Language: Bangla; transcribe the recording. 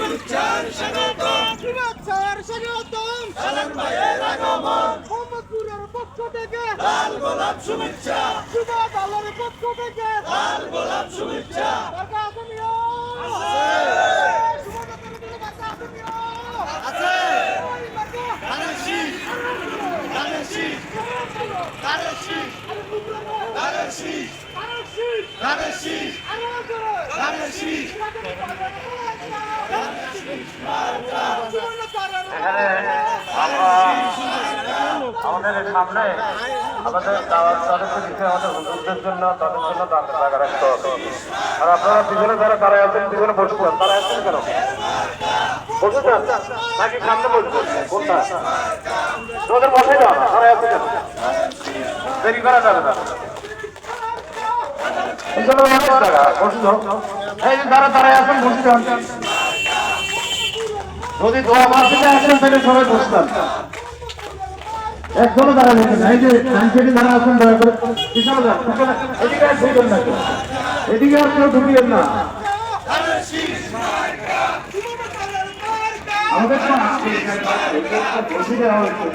শুভেচ্ছার স্বাগতম শুভেচ্ছার স্বাগতম সালাম ভাইয়ের আগমন মোহাম্মদপুরের পক্ষ থেকে লাল গোলাপ শুভেচ্ছা যুব দলের পক্ষ থেকে লাল গোলাপ শুভেচ্ছা ঢাকা আসমিয়া আছে আমাদের সামনে আমাদের তাদেরকে দিতে আমাদের হুজুরদের জন্য তাদের জন্য জায়গা রাখতে হবে। আর আপনারা পিছনে যারা তারা আছেন পিছনে বসবেন, তারা আসছেন কেন বসেছেন নাকি সামনে বসবেন? কোনটা তোমাদের বসে যাও না, তারা আছে কেন? দেরি করা যাবে না, এই যে যারা তারা আছেন বসছেন, যদি দোয়া মাসিতে আসেন তাহলে সবাই বসতাম। একজনও দাঁড়া যেতেন না, এই যে সাইনসেটি যারা আছেন দয়া করে পিছনে যান, এদিকে আর ঢুকবেন না, এদিকে আর কেউ ঢুকিয়েন না। আমাদের তো বসে দেওয়া হয়েছে,